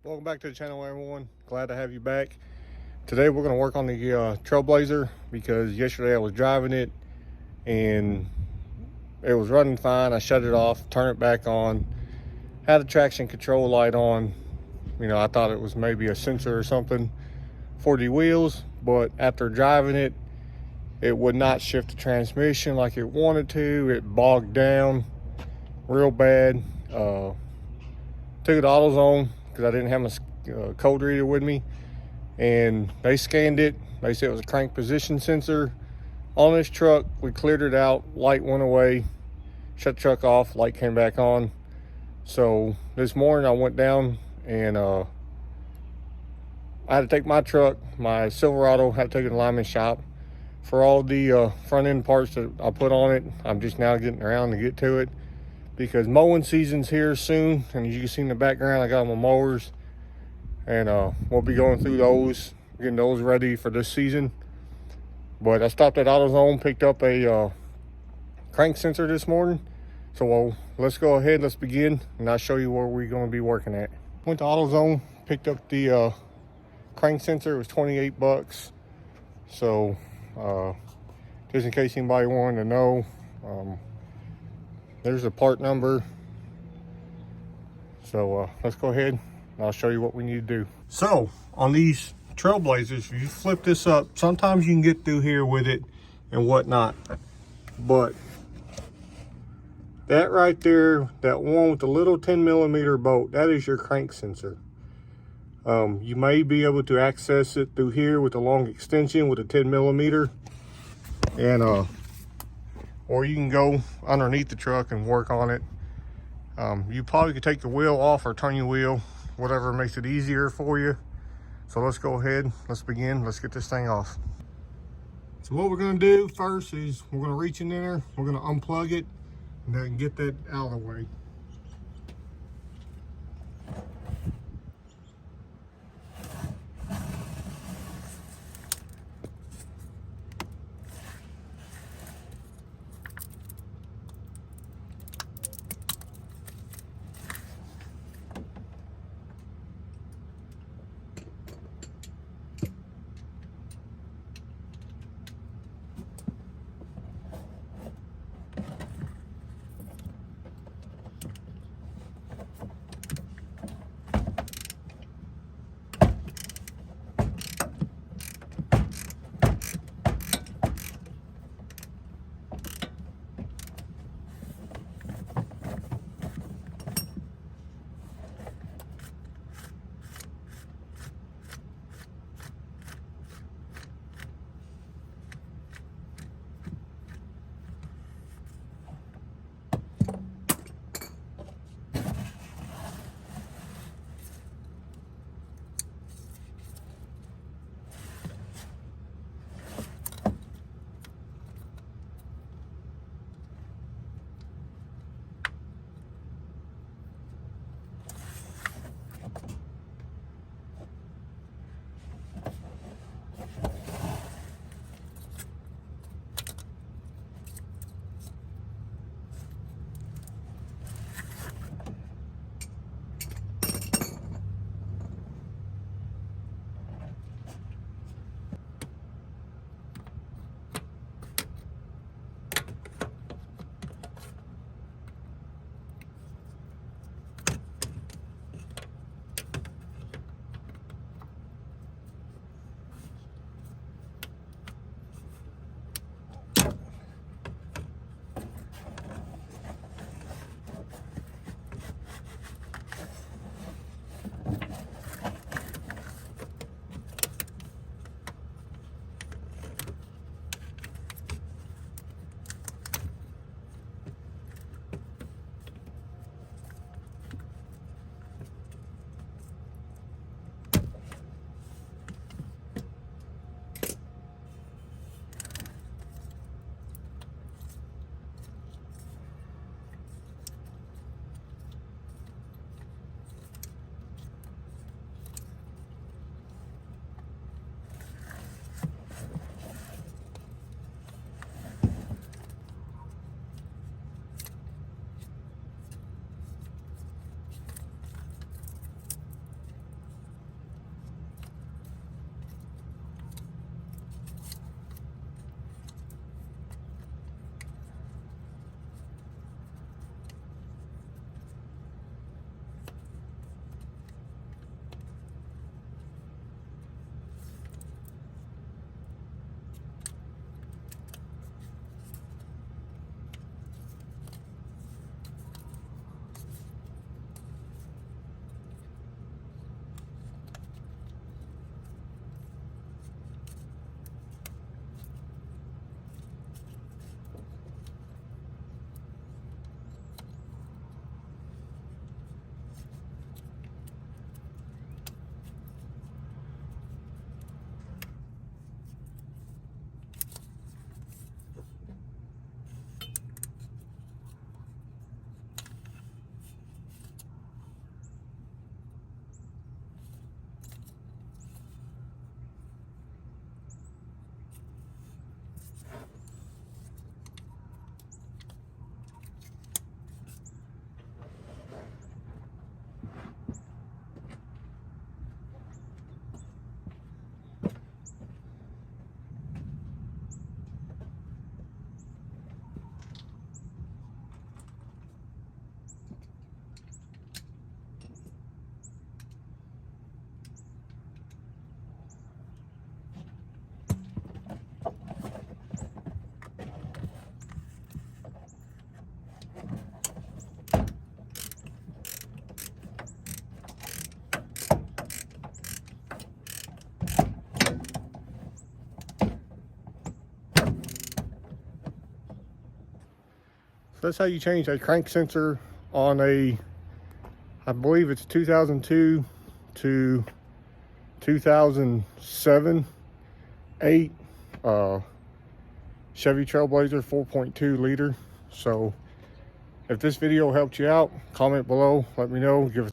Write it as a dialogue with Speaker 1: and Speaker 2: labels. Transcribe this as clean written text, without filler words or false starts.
Speaker 1: Welcome back to the channel, everyone. Glad to have you back. Today we're going to work on the trailblazer because yesterday I was driving it and it was running fine. I shut it off, turned it back on, had the traction control light on. You know, I thought it was maybe a sensor or something for the wheels, but after driving it, it would not shift the transmission like it wanted to. It bogged down real bad. Took it to AutoZone because I didn't have my code reader with me, and they scanned it. They said it was a crank position sensor on this truck. We cleared it out, light went away, shut the truck off, light came back on. So this morning I went down and I had to take my truck, my Silverado, had to take it to the lineman shop for all the front end parts that I put on it. I'm just now getting around to get to it because mowing season's here soon, and as you can see in the background, I got my mowers, and we'll be going through those, getting those ready for this season. But I stopped at AutoZone, picked up a crank sensor this morning. So let's go ahead, let's begin, and I'll show you where we're going to be working at. Went to AutoZone, picked up the crank sensor. It was 28 bucks. So just in case anybody wanted to know, there's the part number. So let's go ahead and I'll show you what we need to do. So on these trailblazers, if you flip this up, sometimes you can get through here with it and whatnot, but that right there, that one with the little 10mm bolt, that is your crank sensor. You may be able to access it through here with a long extension with a 10mm, and or you can go underneath the truck and work on it. You probably could take the wheel off or turn your wheel, whatever makes it easier for you. So let's go ahead, let's begin, let's get this thing off. So what we're gonna do first is we're gonna reach in there, we're gonna unplug it, and then get that out of the way. that's how you change a crank sensor on a, I believe it's 2002 to 2007, 8 Chevy Trailblazer 4.2 liter. So if this video helped you out, comment below, let me know, give us